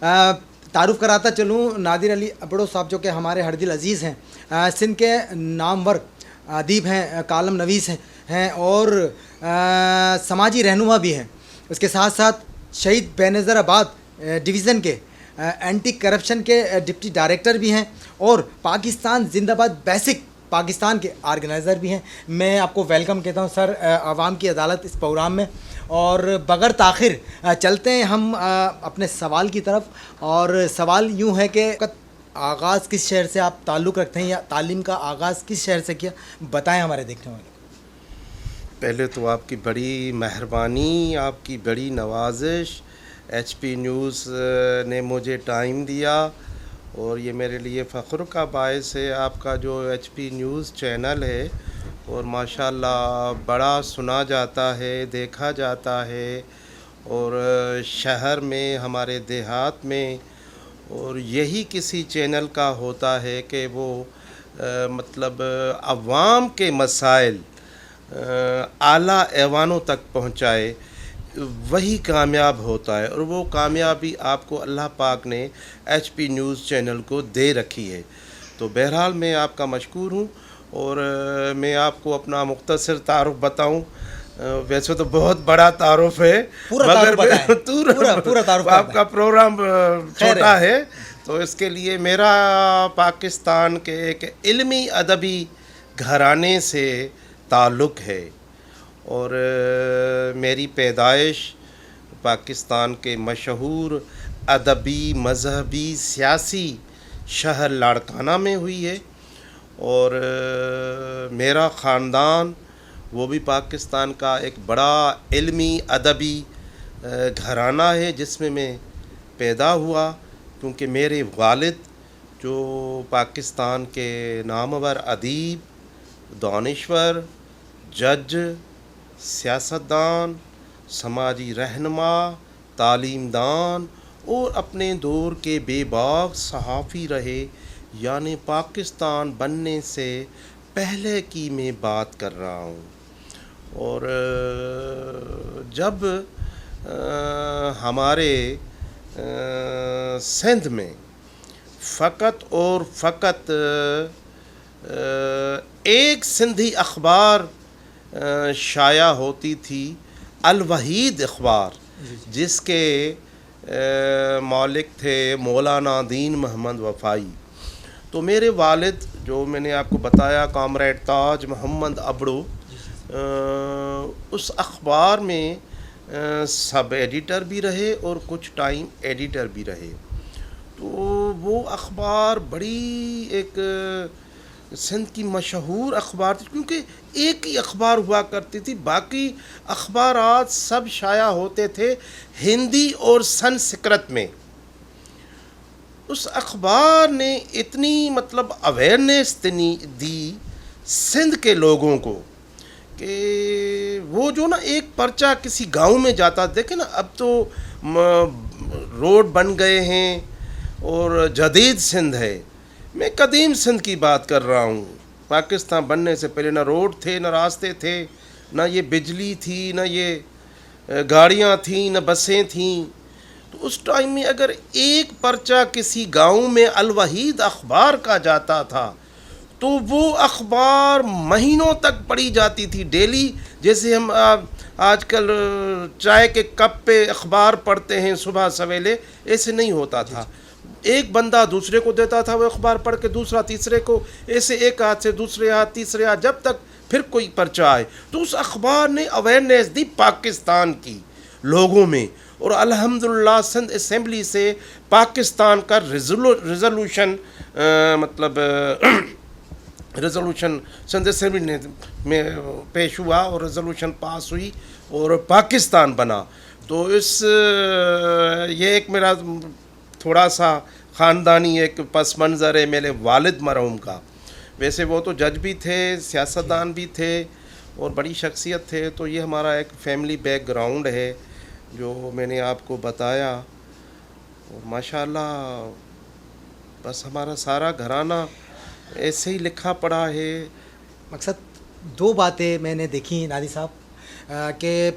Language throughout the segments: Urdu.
تعارف کراتا چلوں نادر علی ابڑو صاحب جو کہ ہمارے ہر دل عزیز ہیں، سندھ کے نامور ادیب ہیں، کالم نویس ہیں اور سماجی رہنما بھی ہیں. اس کے ساتھ ساتھ شہید بے نظیر آباد ڈویژن کے اینٹی کرپشن کے ڈپٹی ڈائریکٹر بھی ہیں اور پاکستان زندہ باد بیسک پاکستان کے آرگنائزر بھی ہیں. میں آپ کو ویلکم کہتا ہوں سر عوام کی عدالت اس پروگرام میں. اور بغیر تاخیر چلتے ہیں ہم اپنے سوال کی طرف. اور سوال یوں ہے کہ آغاز کس شہر سے آپ تعلق رکھتے ہیں یا تعلیم کا آغاز کس شہر سے کیا، بتائیں ہمارے دیکھنے والے. پہلے تو آپ کی بڑی مہربانی، آپ کی بڑی نوازش، ایچ پی نیوز نے مجھے ٹائم دیا اور یہ میرے لیے فخر کا باعث ہے. آپ کا جو ایچ پی نیوز چینل ہے اور ماشاءاللہ بڑا سنا جاتا ہے، دیکھا جاتا ہے، اور شہر میں ہمارے دیہات میں، اور یہی کسی چینل کا ہوتا ہے کہ وہ مطلب عوام کے مسائل اعلیٰ ایوانوں تک پہنچائے، وہی کامیاب ہوتا ہے. اور وہ کامیابی آپ کو اللہ پاک نے ایچ پی نیوز چینل کو دے رکھی ہے. تو بہرحال میں آپ کا مشکور ہوں. اور میں آپ کو اپنا مختصر تعارف بتاؤں، ویسے تو بہت بڑا تعارف ہے مگر پورا تعارف آپ کا پروگرام چھوٹا ہے، تو اس کے لیے میرا پاکستان کے ایک علمی ادبی گھرانے سے تعلق ہے. اور میری پیدائش پاکستان کے مشہور ادبی، مذہبی، سیاسی شہر لاڑکانہ میں ہوئی ہے. اور میرا خاندان وہ بھی پاکستان کا ایک بڑا علمی ادبی گھرانہ ہے جس میں پیدا ہوا، کیونکہ میرے والد جو پاکستان کے نامور ادیب، دانشور، جج، سیاستدان، سماجی رہنما، تعلیم دان اور اپنے دور کے بے باک صحافی رہے. یعنی پاکستان بننے سے پہلے کی میں بات کر رہا ہوں. اور جب ہمارے سندھ میں فقط اور فقط ایک سندھی اخبار شائع ہوتی تھی، الوحید اخبار، جس کے مالک تھے مولانا دین محمد وفائی. تو میرے والد جو میں نے آپ کو بتایا کامریڈ تاج محمد ابڑو، اس اخبار میں سب ایڈیٹر بھی رہے اور کچھ ٹائم ایڈیٹر بھی رہے. تو وہ اخبار بڑی ایک سندھ کی مشہور اخبار تھی، کیونکہ ایک ہی اخبار ہوا کرتی تھی، باقی اخبارات سب شائع ہوتے تھے ہندی اور سنسکرت میں. اس اخبار نے اتنی مطلب اویئرنیس دی سندھ کے لوگوں کو کہ وہ جو نا ایک پرچہ کسی گاؤں میں جاتا، دیکھیں نا اب تو روڈ بن گئے ہیں اور جدید سندھ ہے. میں قدیم سندھ کی بات کر رہا ہوں. پاکستان بننے سے پہلے نہ روڈ تھے، نہ راستے تھے، نہ یہ بجلی تھی، نہ یہ گاڑیاں تھیں، نہ بسیں تھیں. تو اس ٹائم میں اگر ایک پرچہ کسی گاؤں میں الوحید اخبار کا جاتا تھا تو وہ اخبار مہینوں تک پڑھی جاتی تھی ڈیلی. جیسے ہم آج کل چائے کے کپ پہ اخبار پڑھتے ہیں صبح سویلے، ایسے نہیں ہوتا تھا. ایک بندہ دوسرے کو دیتا تھا وہ اخبار پڑھ کے، دوسرا تیسرے کو، ایسے ایک ہاتھ سے دوسرے ہاتھ، تیسرے ہاتھ، جب تک پھر کوئی پرچہ آئے. تو اس اخبار نے اویئرنیس دی پاکستان کی لوگوں میں. اور الحمدللہ سندھ اسمبلی سے پاکستان کا ریزولوشن مطلب ریزولوشن سندھ اسمبلی میں پیش ہوا اور ریزولوشن پاس ہوئی اور پاکستان بنا. تو یہ ایک میرا تھوڑا سا خاندانی ایک پس منظر ہے میرے والد مرحوم کا. ویسے وہ تو جج بھی تھے، سیاستدان بھی تھے اور بڑی شخصیت تھے. تو یہ ہمارا ایک فیملی بیک گراؤنڈ ہے جو میں نے آپ کو بتایا. اور ماشاءاللہ بس ہمارا سارا گھرانہ ایسے ہی لکھا پڑا ہے. مقصد دو باتیں میں نے دیکھی نادر صاحب کہ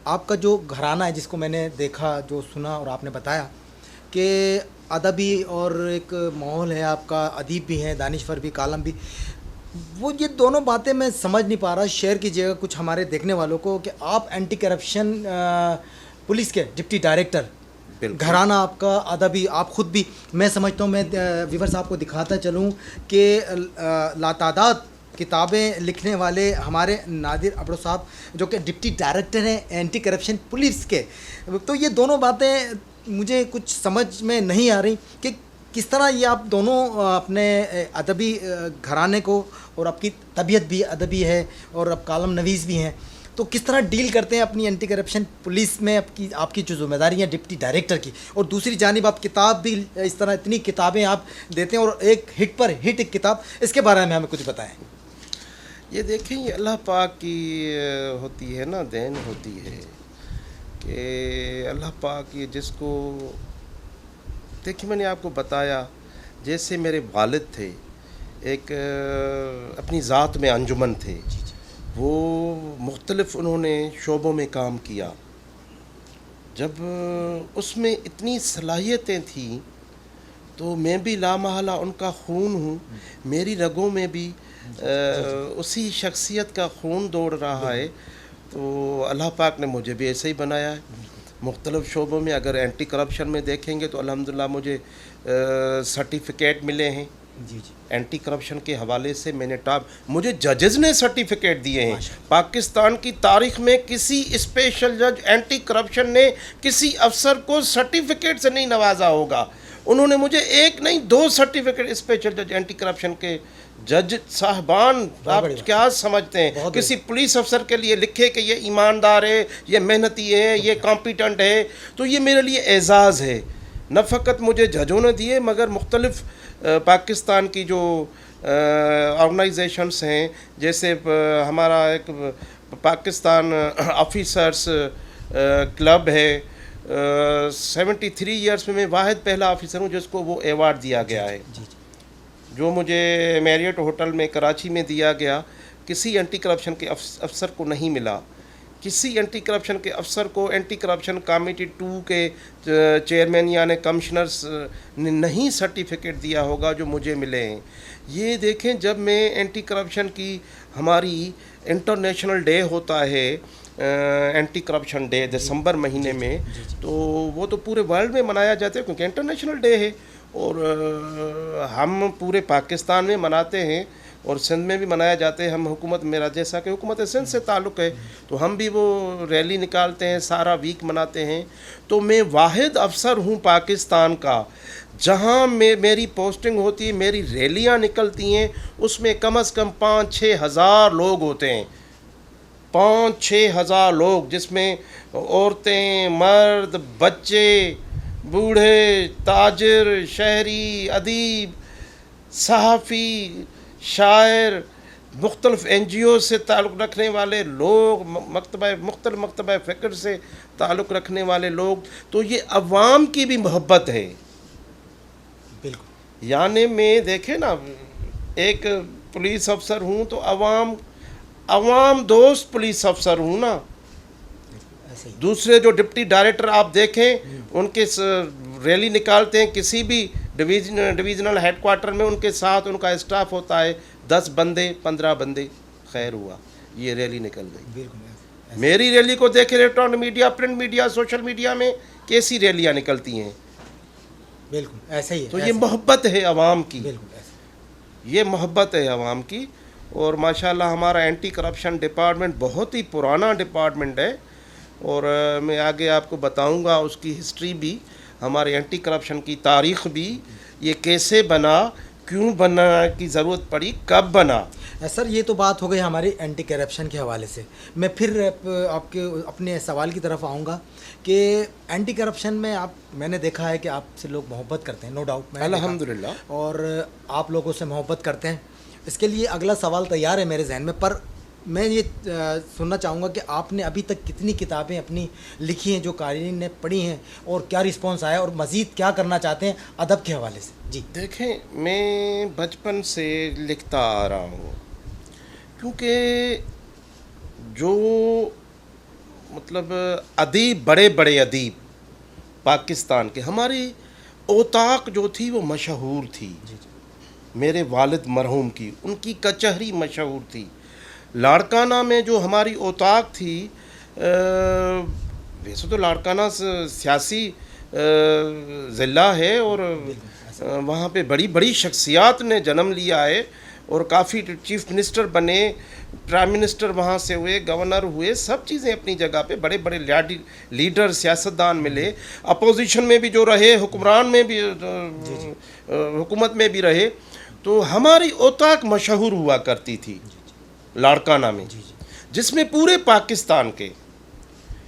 آپ کا جو گھرانہ ہے جس کو میں نے دیکھا، جو سنا اور آپ نے بتایا کہ ادبی اور ایک ماحول ہے آپ کا، ادیب بھی ہیں، دانشور بھی، کالم بھی، وہ یہ دونوں باتیں میں سمجھ نہیں پا رہا. شیئر کیجیے گا کچھ ہمارے دیکھنے والوں کو کہ آپ اینٹی کرپشن پولیس کے ڈپٹی ڈائریکٹر، بالکل. گھرانہ آپ کا ادبی، آپ خود بھی، میں سمجھتا ہوں، میں ویور صاحب کو دکھاتا چلوں کہ لاتعداد کتابیں لکھنے والے ہمارے نادر ابڑو صاحب جو کہ ڈپٹی ڈائریکٹر ہیں اینٹی کرپشن پولیس کے. تو یہ دونوں باتیں مجھے کچھ سمجھ میں نہیں آ رہی کہ کس طرح یہ آپ دونوں اپنے ادبی گھرانے کو، اور آپ کی طبیعت بھی ادبی ہے اور آپ کالم نویس بھی ہیں، تو کس طرح ڈیل کرتے ہیں اپنی اینٹی کرپشن پولیس میں آپ کی جو ذمہ داری ہیں ڈپٹی ڈائریکٹر کی، اور دوسری جانب آپ کتاب بھی اس طرح اتنی کتابیں آپ دیتے ہیں اور ایک ہٹ پر ہٹ ایک کتاب، اس کے بارے میں ہمیں کچھ بتائیں. یہ دیکھیں، یہ اللہ پاک کی ہوتی ہے نا، دین ہوتی ہے کہ اللہ پاک یہ جس کو، دیکھیں میں نے آپ کو بتایا جیسے میرے والد تھے، ایک اپنی ذات میں انجمن تھے، وہ مختلف انہوں نے شعبوں میں کام کیا. جب اس میں اتنی صلاحیتیں تھیں تو میں بھی لامحالہ ان کا خون ہوں، میری رگوں میں بھی اسی شخصیت کا خون دوڑ رہا ہے. تو اللہ پاک نے مجھے بھی ایسے ہی بنایا ہے. مختلف شعبوں میں اگر اینٹی کرپشن میں دیکھیں گے تو الحمدللہ مجھے سرٹیفکیٹ ملے ہیں اینٹی کرپشن کے حوالے سے. میں نے مجھے ججز نے سرٹیفکیٹ دیے ہیں. پاکستان کی تاریخ میں کسی اسپیشل جج اینٹی کرپشن نے کسی افسر کو سرٹیفکیٹ سے نہیں نوازا ہوگا. انہوں نے مجھے ایک نہیں 2 سرٹیفکیٹ اسپیشل جج اینٹی کرپشن کے. جج صاحبان آپ کیا سمجھتے ہیں کسی پولیس افسر کے لیے لکھے کہ یہ ایماندار ہے، یہ محنتی ہے، یہ کمپیٹنٹ ہے، تو یہ میرے لیے اعزاز ہے. نہ فقط مجھے ججوں نے دیے مگر مختلف پاکستان کی جو آرگنائزیشنس ہیں، جیسے ہمارا ایک پاکستان آفیسرس کلب ہے. 73 ایئرس میں میں واحد پہلا آفیسر ہوں جس کو وہ ایوارڈ دیا گیا ہے، جو مجھے میریٹ ہوٹل میں کراچی میں دیا گیا. کسی اینٹی کرپشن کے افسر کو نہیں ملا. کسی اینٹی کرپشن کے افسر کو اینٹی کرپشن کمیٹی 2 کے چیئرمین یعنی کمشنرز نے نہیں سرٹیفکیٹ دیا ہوگا جو مجھے ملے ہیں. یہ دیکھیں، جب میں اینٹی کرپشن کی ہماری انٹرنیشنل ڈے ہوتا ہے، اینٹی کرپشن ڈے دسمبر مہینے میں، تو وہ تو پورے ورلڈ میں منایا جاتا ہے کیونکہ انٹرنیشنل ڈے ہے، اور ہم پورے پاکستان میں مناتے ہیں اور سندھ میں بھی منایا جاتے ہیں. ہم حکومت، میرا جیسا کہ حکومت سندھ سے تعلق ہے تو ہم بھی وہ ریلی نکالتے ہیں، سارا ویک مناتے ہیں. تو میں واحد افسر ہوں پاکستان کا جہاں میری پوسٹنگ ہوتی ہے، میری ریلیاں نکلتی ہیں، اس میں کم از کم 5-6 ہزار لوگ ہوتے ہیں. 5-6 ہزار لوگ، جس میں عورتیں، مرد، بچے، بوڑھے، تاجر، شہری، ادیب، صحافی، شاعر، مختلف NGO سے تعلق رکھنے والے لوگ، مختلف مکتبہ فکر سے تعلق رکھنے والے لوگ. تو یہ عوام کی بھی محبت ہے. بالکل، یعنی میں دیکھیں نا، ایک پولیس افسر ہوں تو عوام دوست پولیس افسر ہوں نا. دوسرے جو ڈپٹی ڈائریکٹر آپ دیکھیں، ان کے ریلی نکالتے ہیں کسی بھی ڈویژنل ہیڈ کوارٹر میں، ان کے ساتھ ان کا اسٹاف ہوتا ہے 10 بندے 15 بندے. خیر ہوا یہ ریلی نکل گئی. میری ریلی کو دیکھیں، electronic media, print media, social media میں کیسی ریلیاں نکلتی ہیں. بالکل ایسا ہی ہے. تو یہ محبت ہے عوام کی، بالکل یہ محبت ہے عوام کی. اور ماشاءاللہ ہمارا اینٹی کرپشن ڈپارٹمنٹ بہت ہی پرانا ڈپارٹمنٹ ہے، اور میں آگے آپ کو بتاؤں گا اس کی ہسٹری بھی، ہمارے اینٹی کرپشن کی تاریخ بھی، یہ کیسے بنا، کیوں بنانے کی ضرورت پڑی، کب بنا. سر یہ تو بات ہو گئی ہماری اینٹی کرپشن کے حوالے سے. میں پھر آپ کے اپنے سوال کی طرف آؤں گا کہ اینٹی کرپشن میں میں نے دیکھا ہے کہ آپ سے لوگ محبت کرتے ہیں، نو ڈاؤٹ، الحمدللہ، اور آپ لوگوں سے محبت کرتے ہیں. اس کے لیے اگلا سوال تیار ہے میرے ذہن میں، پر میں یہ سننا چاہوں گا کہ آپ نے ابھی تک کتنی کتابیں اپنی لکھی ہیں جو قارئین نے پڑھی ہیں، اور کیا رسپانس آیا، اور مزید کیا کرنا چاہتے ہیں ادب کے حوالے سے. جی دیکھیں، میں بچپن سے لکھتا آ رہا ہوں، کیونکہ جو مطلب ادیب، بڑے بڑے ادیب پاکستان کے، ہماری اوطاق جو تھی وہ مشہور تھی. میرے والد مرحوم کی ان کی کچہری مشہور تھی. لاڑکانہ میں جو ہماری اوطاق تھی، ویسے تو لاڑکانہ سیاسی ضلع ہے اور وہاں پہ بڑی بڑی شخصیات نے جنم لیا ہے اور کافی چیف منسٹر بنے، پرائم منسٹر وہاں سے ہوئے، گورنر ہوئے، سب چیزیں اپنی جگہ پہ، بڑے بڑے لیڈر سیاستدان ملے، اپوزیشن میں بھی جو رہے، حکمران میں بھی حکومت میں بھی رہے. تو ہماری اوطاق مشہور ہوا کرتی تھی لاڑکانہ میں، جس میں پورے پاکستان کے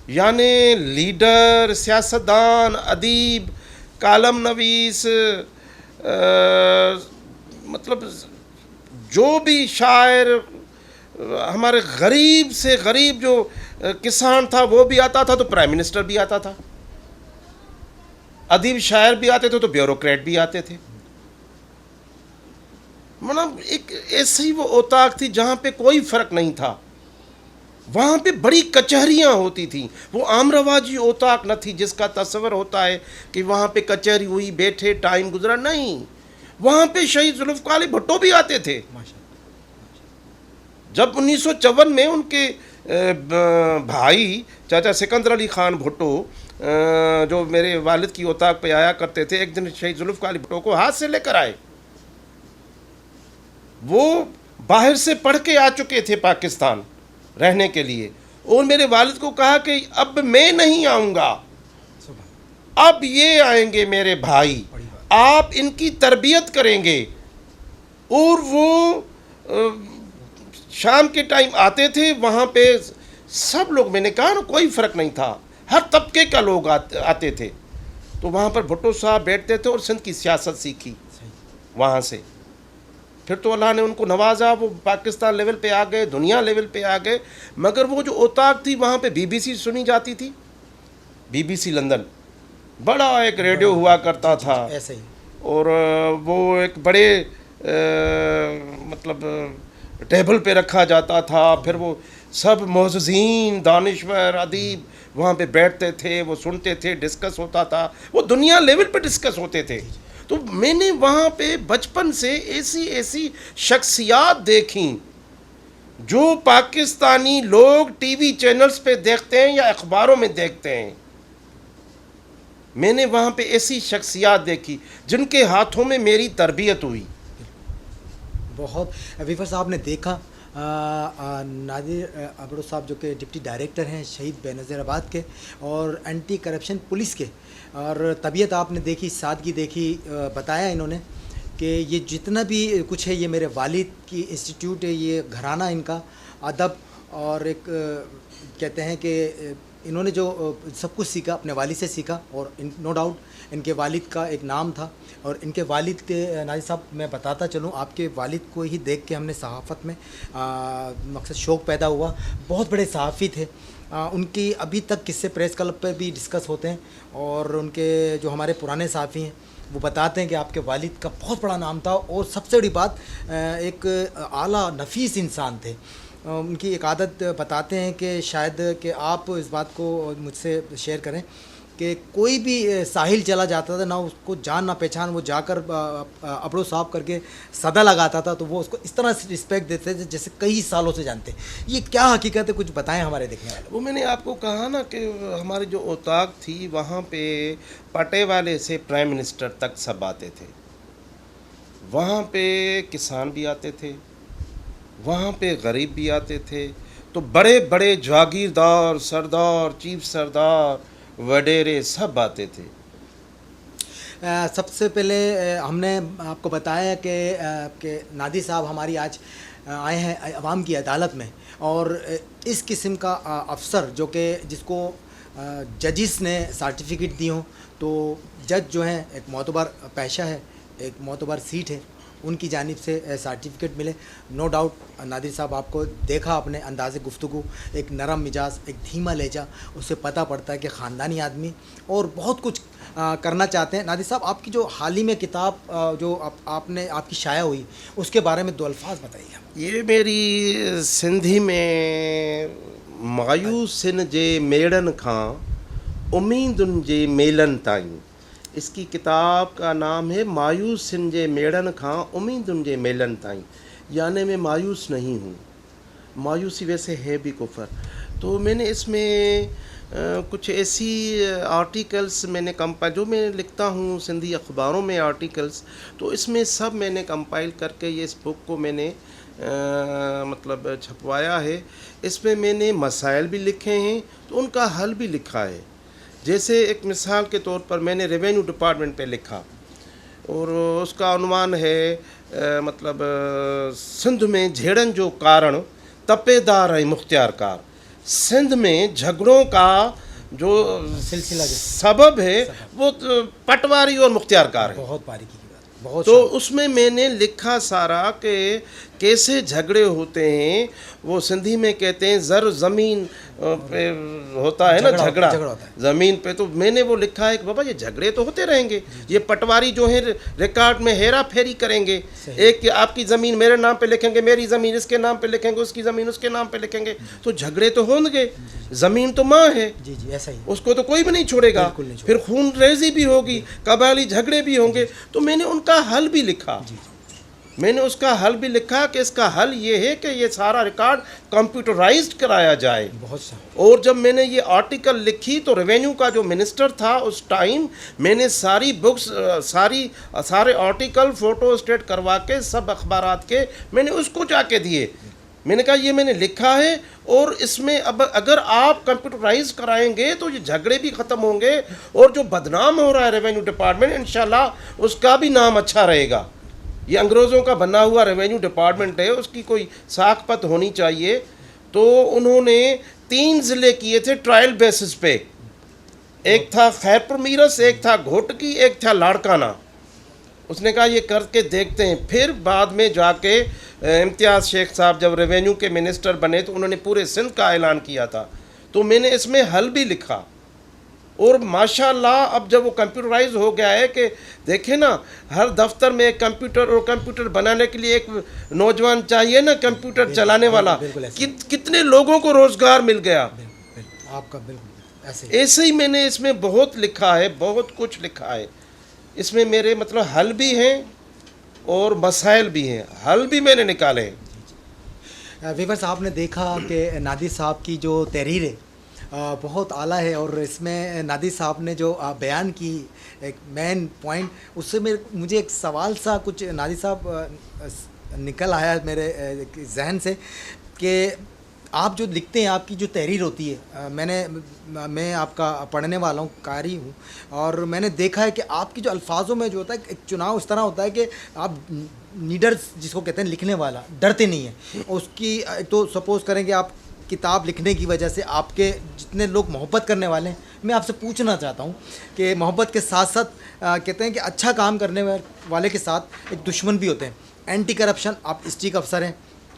یعنی لیڈر، سیاستدان، ادیب، کالم نویس، مطلب جو بھی شاعر، ہمارے غریب سے غریب جو کسان تھا وہ بھی آتا تھا تو پرائم منسٹر بھی آتا تھا، ادیب شاعر بھی آتے تھے تو بیوروکریٹ بھی آتے تھے. مطلب ایک ایسی وہ اوطاق تھی جہاں پہ کوئی فرق نہیں تھا. وہاں پہ بڑی کچہریاں ہوتی تھیں. وہ عام رواجی اوطاق نہ تھی جس کا تصور ہوتا ہے کہ وہاں پہ کچہری ہوئی، بیٹھے، ٹائم گزرا. نہیں، وہاں پہ شہید ذوالفقار علی بھٹو بھی آتے تھے. جب 1954 میں ان کے بھائی چاچا سکندر علی خان بھٹو جو میرے والد کی اوطاق پہ آیا کرتے تھے، ایک دن شہید ذوالفقار علی بھٹو کو ہاتھ سے لے کر آئے. وہ باہر سے پڑھ کے آ چکے تھے پاکستان رہنے کے لیے، اور میرے والد کو کہا کہ اب میں نہیں آؤں گا، اب یہ آئیں گے میرے بھائی، آپ ان کی تربیت کریں گے. اور وہ شام کے ٹائم آتے تھے. وہاں پہ سب لوگ، میں نے کہا نا کوئی فرق نہیں تھا، ہر طبقے کا لوگ آتے تھے. تو وہاں پر بھٹو صاحب بیٹھتے تھے اور سندھ کی سیاست سیکھی وہاں سے. پھر تو اللہ نے ان کو نوازا، وہ پاکستان لیول پہ آ گئے، دنیا لیول پہ آ گئے. مگر وہ جو اوطاق تھی وہاں پہ BBC سنی جاتی تھی، BBC لندن بڑا ایک ریڈیو ہوا کرتا تھا، ایسے ہی. اور وہ ایک بڑے مطلب ٹیبل پہ رکھا جاتا تھا. پھر وہ سب معززین، دانشور، ادیب وہاں پہ بیٹھتے تھے، وہ سنتے تھے، ڈسکس ہوتا تھا. وہ دنیا لیول پہ ڈسکس ہوتے تھے. تو میں نے وہاں پہ بچپن سے ایسی شخصیات دیکھیں جو پاکستانی لوگ ٹی وی چینلز پہ دیکھتے ہیں یا اخباروں میں دیکھتے ہیں. میں نے وہاں پہ ایسی شخصیات دیکھی جن کے ہاتھوں میں میری تربیت ہوئی. بہت ویفر صاحب نے دیکھا نادر ابڑو صاحب جو کہ ڈپٹی ڈائریکٹر ہیں شہید بینظیر آباد کے اور اینٹی کرپشن پولیس کے، اور طبیعت آپ نے دیکھی، سادگی دیکھی. بتایا انہوں نے کہ یہ جتنا بھی کچھ ہے یہ میرے والد کی انسٹیٹیوٹ ہے، یہ گھرانہ ان کا ادب، اور ایک کہتے ہیں کہ انہوں نے جو سب کچھ سیکھا اپنے والد سے سیکھا. اور نو ڈاؤٹ ان کے والد کا ایک نام تھا. اور ان کے والد کے ناظر صاحب میں بتاتا چلوں، آپ کے والد کو ہی دیکھ کے ہم نے صحافت میں مقصد شوق پیدا ہوا. بہت بڑے صحافی تھے. ان کی ابھی تک قصے پریس کلب پہ بھی ڈسکس ہوتے ہیں، اور ان کے جو ہمارے پرانے صحافی ہیں وہ بتاتے ہیں کہ آپ کے والد کا بہت بڑا نام تھا. اور سب سے بڑی بات ایک اعلیٰ نفیس انسان تھے. ان کی ایک عادت بتاتے ہیں کہ شاید کہ آپ اس بات کو مجھ سے شیئر کریں کہ کوئی بھی ساحل چلا جاتا تھا، نہ اس کو جان نہ پہچان، وہ جا کر ابڑو صاحب کر کے صدا لگاتا تھا، تو وہ اس کو اس طرح سے رسپیکٹ دیتے تھے جیسے کئی سالوں سے جانتے. یہ کیا حقیقت ہے، کچھ بتائیں ہمارے دیکھنے والے. وہ میں نے آپ کو کہا نا کہ ہماری جو اوطاق تھی وہاں پہ پٹے والے سے پرائم منسٹر تک سب آتے تھے. وہاں پہ کسان بھی آتے تھے، وہاں پہ غریب بھی آتے تھے. تو بڑے بڑے جاگیردار، سردار، چیف سردار، وڈیرے سب آتے تھے. سب سے پہلے ہم نے آپ کو بتایا کہ نادر صاحب ہماری آج آئے ہیں عوام کی عدالت میں، اور اس قسم کا افسر جو کہ جس کو ججز نے سرٹیفکیٹ دی ہوں، تو جج جو ہیں ایک معتبر پیشہ ہے، ایک معتبر سیٹ ہے، ان کی جانب سے سرٹیفکیٹ ملے. نو ڈاؤٹ نادر صاحب آپ کو دیکھا اپنے انداز گفتگو، ایک نرم مزاج، ایک دھیما لہجہ، اس سے پتہ پڑتا ہے کہ خاندانی آدمی اور بہت کچھ کرنا چاہتے ہیں. نادر صاحب آپ کی جو حال ہی میں کتاب جو آپ کی شائع ہوئی اس کے بارے میں دو الفاظ بتائیے. یہ میری سندھی میں مایوسن جے میڑن کھاں امیدن جے میلن تائیں، اس کی کتاب کا نام ہے مایوس سنجے میڑن کھاں امید انجے میلن تائیں، یعنی میں مایوس نہیں ہوں. مایوسی ویسے ہے بھی کفر. تو میں نے اس میں کچھ ایسی آرٹیکلس میں نے جو میں لکھتا ہوں سندھی اخباروں میں آرٹیکلس، تو اس میں سب میں نے کمپائل کر کے یہ اس بک کو میں نے مطلب چھپوایا ہے. اس میں نے مسائل بھی لکھے ہیں تو ان کا حل بھی لکھا ہے. جیسے ایک مثال کے طور پر میں نے ریونیو ڈپارٹمنٹ پہ لکھا اور اس کا عنوان ہے مطلب سندھ میں جھیڑن جو کارن تپے دار ہے مختار کار. سندھ میں جھگڑوں کا جو سلسلہ سبب ہے وہ پٹواری اور مختار کار ہے. بہت باریکی کی بات، بہت. تو اس میں نے لکھا سارا کہ کیسے جھگڑے ہوتے ہیں. وہ سندھی میں کہتے ہیں زر زمین پہ ہوتا ہے نا جھگڑا زمین پہ. تو میں نے وہ لکھا ہے کہ بابا یہ جھگڑے تو ہوتے رہیں گے، یہ پٹواری جو ہے ریکارڈ میں ہیرا پھیری کریں گے. ایک کہ آپ کی زمین میرے نام پہ لکھیں گے، میری زمین اس کے نام پہ لکھیں گے، اس کی زمین اس کے نام پہ لکھیں گے. تو جھگڑے تو ہوں گے. زمین تو ماں ہے، جی جی ایسا ہی، اس کو تو کوئی بھی نہیں چھوڑے گا. پھر خون ریزی بھی ہوگی، قبائلی جھگڑے بھی ہوں گے. تو میں نے ان کا حل بھی لکھا. میں نے اس کا حل بھی لکھا کہ اس کا حل یہ ہے کہ یہ سارا ریکارڈ کمپیوٹرائزڈ کرایا جائے. اور جب میں نے یہ آرٹیکل لکھی تو ریونیو کا جو منسٹر تھا اس ٹائم، میں نے ساری بکس سارے آرٹیکل فوٹو اسٹیٹ کروا کے سب اخبارات کے میں نے اس کو جا کے دیے. میں نے کہا یہ میں نے لکھا ہے اور اس میں اب اگر آپ کمپیوٹرائز کرائیں گے تو یہ جھگڑے بھی ختم ہوں گے اور جو بدنام ہو رہا ہے ریونیو ڈپارٹمنٹ انشاءاللہ اس کا بھی نام اچھا رہے گا. یہ انگریزوں کا بنا ہوا ریونیو ڈپارٹمنٹ ہے، اس کی کوئی ساکھ پت ہونی چاہیے. تو انہوں نے 3 ضلع کیے تھے ٹرائل بیسس پہ. ایک تھا خیرپور میرس، ایک تھا گھوٹکی، ایک تھا لاڑکانہ. اس نے کہا یہ کر کے دیکھتے ہیں. پھر بعد میں جا کے امتیاز شیخ صاحب جب ریونیو کے منسٹر بنے تو انہوں نے پورے سندھ کا اعلان کیا تھا. تو میں نے اس میں حل بھی لکھا. اور ماشاءاللہ اب جب وہ کمپیوٹرائز ہو گیا ہے کہ دیکھیں نا ہر دفتر میں ایک کمپیوٹر، اور کمپیوٹر بنانے کے لیے ایک نوجوان چاہیے نا کمپیوٹر چلانے والا. کتنے لوگوں کو روزگار مل گیا. آپ کا بالکل ایسے ہی میں نے اس میں بہت لکھا ہے، بہت کچھ لکھا ہے. اس میں میرے مطلب حل بھی ہیں اور مسائل بھی ہیں. حل بھی میں نے نکالے ہیں. ویورز آپ نے دیکھا کہ نادر صاحب کی جو تحریر ہے بہت اعلیٰ ہے، اور اس میں نادر صاحب نے جو بیان کی ایک مین پوائنٹ، اس سے مجھے ایک سوال سا کچھ نادر صاحب نکل آیا میرے ذہن سے کہ آپ جو لکھتے ہیں، آپ کی جو تحریر ہوتی ہے، میں آپ کا پڑھنے والا ہوں، قاری ہوں، اور میں نے دیکھا ہے کہ آپ کی جو الفاظوں میں جو ہوتا ہے ایک چناؤ اس طرح ہوتا ہے کہ آپ نیڈرز جس کو کہتے ہیں لکھنے والا ڈرتے نہیں ہیں. اس کی تو سپوز کریں کہ آپ کتاب لکھنے کی وجہ سے آپ کے جتنے لوگ محبت کرنے والے ہیں، میں آپ سے پوچھنا چاہتا ہوں کہ محبت کے ساتھ ساتھ کہتے ہیں کہ اچھا کام کرنے والے کے ساتھ ایک دشمن بھی ہوتے ہیں. اینٹی کرپشن آپ اسٹیک افسر ہیں.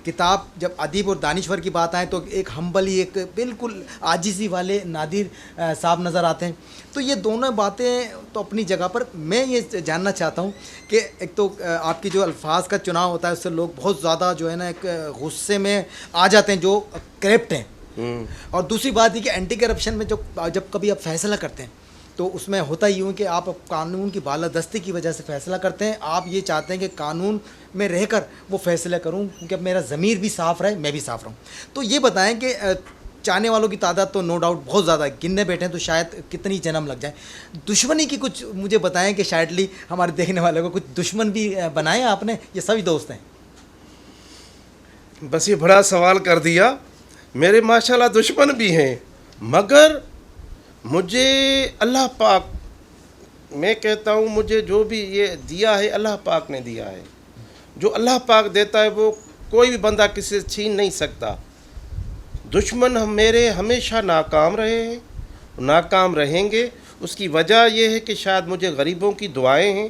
کتاب جب ادیب اور دانشور کی بات آئے تو ایک ہمبلی، ایک بالکل عاجزی والے نادر صاحب نظر آتے ہیں. تو یہ دونوں باتیں تو اپنی جگہ پر. میں یہ جاننا چاہتا ہوں کہ ایک تو آپ کی جو الفاظ کا چناؤ ہوتا ہے اس سے لوگ بہت زیادہ جو ہے نا ایک غصے میں آ جاتے ہیں جو کرپٹ ہیں، اور دوسری بات یہ کہ اینٹی کرپشن میں جب کبھی آپ فیصلہ کرتے ہیں تو اس میں ہوتا ہی ہوں کہ آپ قانون کی بالادستی کی وجہ سے فیصلہ کرتے ہیں. آپ یہ چاہتے ہیں کہ قانون میں رہ کر وہ فیصلہ کروں کیونکہ اب میرا ضمیر بھی صاف رہے، میں بھی صاف رہوں. تو یہ بتائیں کہ چاہنے والوں کی تعداد تو نو ڈاؤٹ بہت زیادہ ہے، گننے بیٹھیں تو شاید کتنی جنم لگ جائیں. دشمنی کی کچھ مجھے بتائیں کہ شائدلی ہمارے دیکھنے والوں کو کچھ دشمن بھی بنائے آپ نے، یہ سبھی دوست ہیں؟ بس یہ بڑا سوال کر دیا. میرے ماشاءاللہ دشمن بھی ہیں، مگر مجھے اللہ پاک، میں کہتا ہوں مجھے جو بھی یہ دیا ہے اللہ پاک نے دیا ہے. جو اللہ پاک دیتا ہے وہ کوئی بھی بندہ کسی سے چھین نہیں سکتا. دشمن میرے ہمیشہ ناکام رہے ہیں، ناکام رہیں گے. اس کی وجہ یہ ہے کہ شاید مجھے غریبوں کی دعائیں ہیں.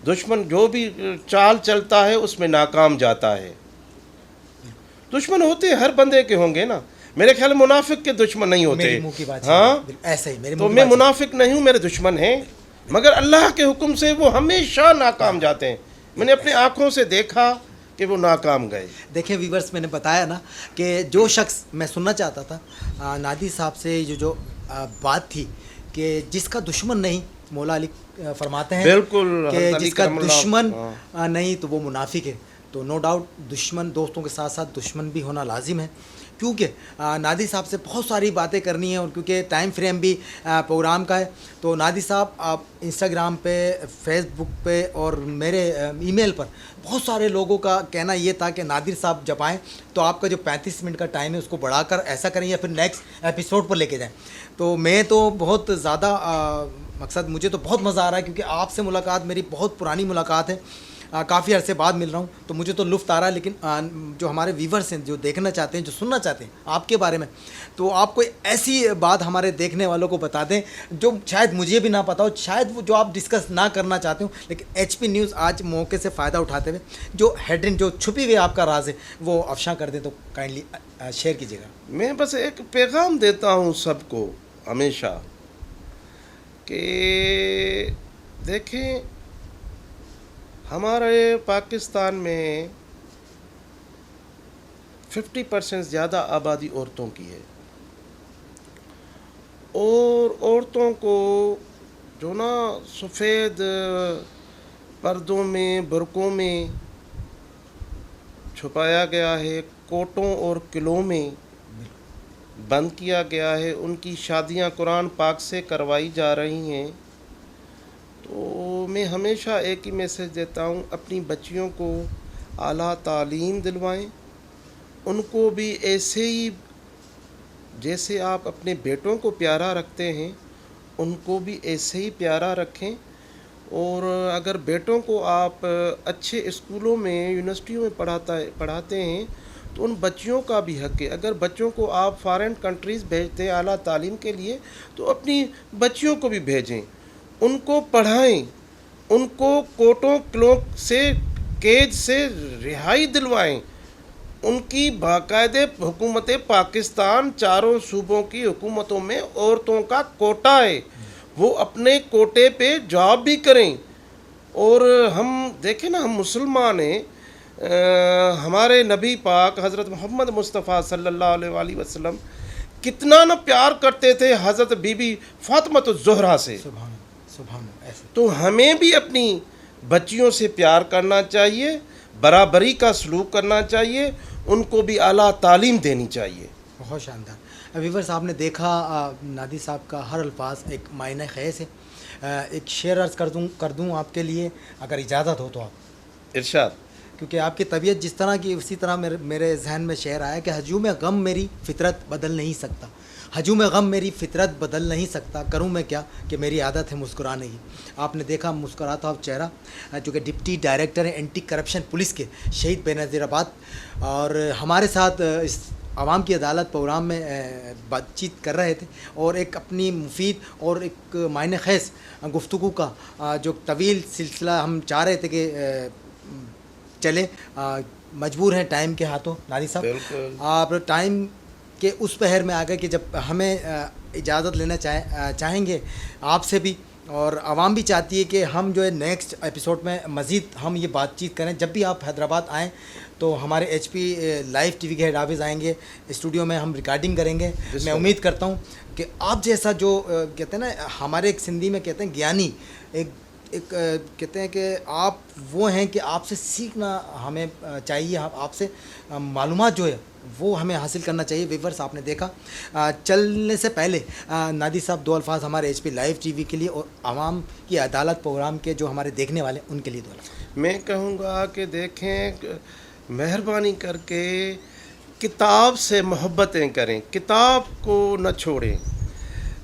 دشمن جو بھی چال چلتا ہے اس میں ناکام جاتا ہے. دشمن ہوتے ہر بندے کے ہوں گے نا. میرے خیال منافق کے دشمن نہیں ہوتے. ہاں ایسے ہی تو میں منافق نہیں ہوں، میرے دشمن ہیں، مگر اللہ کے حکم سے وہ ہمیشہ ناکام جاتے ہیں. میں نے اپنے آنکھوں سے دیکھا کہ وہ ناکام گئے. دیکھیں ویورز، میں نے بتایا نا کہ جو شخص میں سننا چاہتا تھا نادر صاحب سے جو بات تھی کہ جس کا دشمن نہیں مولا علی فرماتے ہیں بالکل کہ حضرت علی جس کا کرم اللہ، دشمن ہاں۔ نہیں تو وہ منافق ہے. تو نو ڈاؤٹ دشمن دوستوں کے ساتھ ساتھ دشمن بھی ہونا لازم ہے، کیونکہ نادی صاحب سے بہت ساری باتیں کرنی ہیں، اور کیونکہ ٹائم فریم بھی پروگرام کا ہے. تو نادی صاحب آپ انسٹاگرام پہ، فیس بک پہ اور میرے ای میل پر بہت سارے لوگوں کا کہنا یہ تھا کہ نادر صاحب جب آئیں تو آپ کا جو 35 منٹ کا ٹائم ہے اس کو بڑھا کر ایسا کریں یا پھر نیکسٹ ایپیسوڈ پر لے کے جائیں. تو میں تو بہت زیادہ مقصد مجھے تو بہت مزہ آ رہا ہے، کیونکہ آپ سے ملاقات میری بہت پرانی ملاقات ہے، کافی عرصے بعد مل رہا ہوں، تو مجھے تو لطف آ رہا ہے. لیکن جو ہمارے ویورس ہیں، جو دیکھنا چاہتے ہیں، جو سننا چاہتے ہیں آپ کے بارے میں، تو آپ کوئی ایسی بات ہمارے دیکھنے والوں کو بتا دیں جو شاید مجھے بھی نہ پتا ہو، شاید وہ جو آپ ڈسکس نہ کرنا چاہتے ہوں، لیکن ایچ پی نیوز آج موقع سے فائدہ اٹھاتے ہوئے جو ہیڈن جو چھپی ہوئی آپ کا راز ہے وہ افشاں کر دیں تو کائنڈلی شیئر کیجیے گا. میں بس ایک پیغام دیتا ہوں سب کو ہمیشہ کہ دیکھیں، ہمارے پاکستان میں 50% زیادہ آبادی عورتوں کی ہے، اور عورتوں کو جو نا سفید پردوں میں، برقعوں میں چھپایا گیا ہے، کوٹوں اور قلعوں میں بند کیا گیا ہے، ان کی شادیاں قرآن پاک سے کروائی جا رہی ہیں. تو میں ہمیشہ ایک ہی میسج دیتا ہوں، اپنی بچیوں کو اعلیٰ تعلیم دلوائیں، ان کو بھی ایسے ہی جیسے آپ اپنے بیٹوں کو پیارا رکھتے ہیں ان کو بھی ایسے ہی پیارا رکھیں. اور اگر بیٹوں کو آپ اچھے اسکولوں میں، یونیورسٹیوں میں پڑھاتے ہیں تو ان بچیوں کا بھی حق ہے. اگر بچوں کو آپ فارن کنٹریز بھیجتے ہیں اعلیٰ تعلیم کے لیے تو اپنی بچیوں کو بھی بھیجیں، ان کو پڑھائیں، ان کو کوٹوں قلعوں سے، قید سے رہائی دلوائیں. ان کی باقاعدہ حکومت پاکستان چاروں صوبوں کی حکومتوں میں عورتوں کا کوٹا ہے، وہ اپنے کوٹے پہ جاب بھی کریں. اور ہم دیکھیں نا، ہم مسلمان ہیں، ہمارے نبی پاک حضرت محمد مصطفیٰ صلی اللہ علیہ وآلہ وسلم کتنا نہ پیار کرتے تھے حضرت بی بی فاطمہ الزہرا سے. سبحان ایسے تو ہمیں بھی اپنی بچیوں سے پیار کرنا چاہیے، برابری کا سلوک کرنا چاہیے، ان کو بھی اعلیٰ تعلیم دینی چاہیے. بہت شاندار. ویور صاحب نے دیکھا نادی صاحب کا ہر الفاظ ایک معنی خیز ہے. ایک شعر عرض کر دوں آپ کے لیے اگر اجازت ہو تو آپ. ارشاد. کیونکہ آپ کی طبیعت جس طرح کی اسی طرح میرے ذہن میں شعر آیا کہ ہجوم غم میری فطرت بدل نہیں سکتا، ہجوم غم میری فطرت بدل نہیں سکتا، کروں میں کیا کہ میری عادت ہے مسکرانے کی. آپ نے دیکھا مسکراتا ہوا چہرہ، جو کہ ڈپٹی ڈائریکٹر ہیں اینٹی کرپشن پولیس کے شہید بے نظیر آباد، اور ہمارے ساتھ اس عوام کی عدالت پروگرام میں بات چیت کر رہے تھے، اور ایک اپنی مفید اور ایک معنی خیز گفتگو کا جو طویل سلسلہ ہم چاہ رہے تھے کہ چلے، مجبور ہیں ٹائم کے ہاتھوں. نادی صاحب بالکل. آپ ٹائم کے اس پہر میں آ گئے کہ جب ہمیں اجازت لینا چاہیں گے آپ سے بھی، اور عوام بھی چاہتی ہے کہ ہم جو ہے نیکسٹ ایپیسوڈ میں مزید ہم یہ بات چیت کریں. جب بھی آپ حیدرآباد آئیں تو ہمارے H P live T V کے ہیڈ آفس آئیں گے، اسٹوڈیو میں ہم ریکارڈنگ کریں گے. میں امید کرتا ہوں کہ آپ جیسا جو کہتے ہیں نا، ہمارے ایک سندھی میں کہتے ہیں گیانی، ایک کہتے ہیں کہ آپ وہ ہیں کہ آپ سے سیکھنا ہمیں چاہیے، آپ سے معلومات جو ہے وہ ہمیں حاصل کرنا چاہیے. ویورس آپ نے دیکھا چلنے سے پہلے نادی صاحب دو الفاظ ہمارے H P live T V کے لیے اور عوام کی عدالت پروگرام کے جو ہمارے دیکھنے والے ان کے لیے دو الفاظ. میں کہوں گا کہ دیکھیں، مہربانی کر کے کتاب سے محبتیں کریں، کتاب کو نہ چھوڑیں.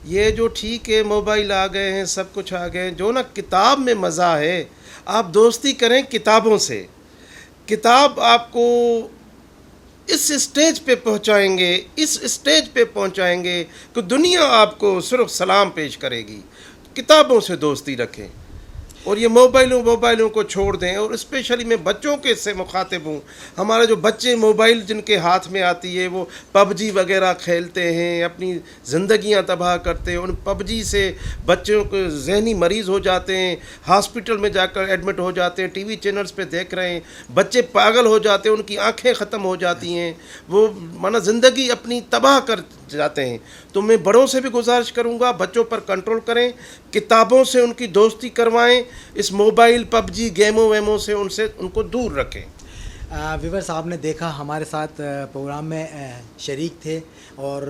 یہ جو ٹھیک ہے موبائل آ گئے ہیں، سب کچھ آ گئے ہیں، جو نا کتاب میں مزہ ہے، آپ دوستی کریں کتابوں سے. کتاب آپ کو اس اسٹیج پہ پہنچائیں گے، اس اسٹیج پہ پہنچائیں گے کہ دنیا آپ کو صرف سلام پیش کرے گی. کتابوں سے دوستی رکھیں. اور یہ موبائلوں کو چھوڑ دیں. اور اسپیشلی میں بچوں کے سے مخاطب ہوں. ہمارے جو بچے موبائل جن کے ہاتھ میں آتی ہے وہ پب جی وغیرہ کھیلتے ہیں, اپنی زندگیاں تباہ کرتے ہیں. ان پب جی سے بچوں کو ذہنی مریض ہو جاتے ہیں, ہاسپٹل میں جا کر ایڈمٹ ہو جاتے ہیں, ٹی وی چینلز پہ دیکھ رہے ہیں, بچے پاگل ہو جاتے ہیں, ان کی آنکھیں ختم ہو جاتی ہیں, وہ مانا زندگی اپنی تباہ کر جاتے ہیں. تو میں بڑوں سے بھی گزارش کروں گا بچوں پر کنٹرول کریں, کتابوں سے ان کی دوستی کروائیں, اس موبائل پب جی گیموں ویموں سے ان کو دور رکھیں. ویور صاحب نے دیکھا ہمارے ساتھ پروگرام میں شریک تھے اور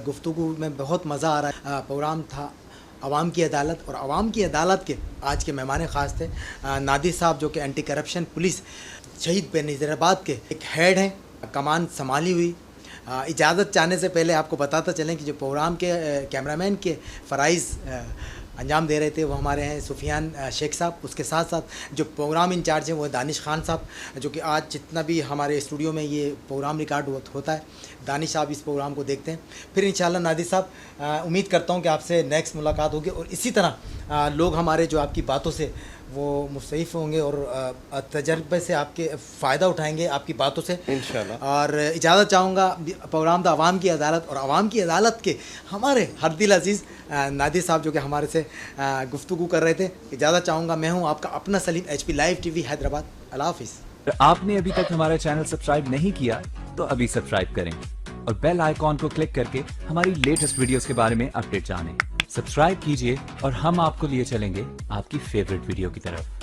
گفتگو میں بہت مزہ آ رہا ہے. پروگرام تھا عوام کی عدالت, اور عوام کی عدالت کے آج کے مہمان خاص تھے نادر صاحب, جو کہ اینٹی کرپشن پولیس شہید بینظیر آباد کے ایک ہیڈ ہیں, کمان سنبھالی ہوئی. اجازت چاہنے سے پہلے آپ کو بتاتا چلیں کہ جو پروگرام کے کیمرامین کے فرائض انجام دے رہے تھے وہ ہمارے ہیں سفیان شیخ صاحب. اس کے ساتھ ساتھ جو پروگرام انچارج ہیں وہ دانش خان صاحب, جو کہ آج جتنا بھی ہمارے اسٹوڈیو میں یہ پروگرام ریکارڈ ہوتا ہے دانش صاحب اس پروگرام کو دیکھتے ہیں. پھر انشاءاللہ نادر صاحب امید کرتا ہوں کہ آپ سے نیکسٹ ملاقات ہوگی, اور اسی طرح لوگ ہمارے جو آپ کی باتوں سے وہ مستعف ہوں گے اور تجربے سے آپ کے فائدہ اٹھائیں گے آپ کی باتوں سے انشاءاللہ. اور اجازت چاہوں گا, پروگرام تھا عوام کی عدالت, اور عوام کی عدالت کے ہمارے ہر دل عزیز نادر صاحب جو کہ ہمارے سے گفتگو کر رہے تھے. اجازت چاہوں گا, میں ہوں آپ کا اپنا Saleem, H P live T V Hyderabad. Allah حافظ. آپ نے ابھی تک ہمارا چینل سبسکرائب نہیں کیا تو ابھی سبسکرائب کریں اور بیل آئیکن کو کلک کر کے ہماری لیٹسٹ ویڈیوز کے بارے میں اپڈیٹ جانیں. سبسکرائب کیجئے اور ہم آپ کو لیے چلیں گے آپ کی فیوریٹ ویڈیو کی طرف.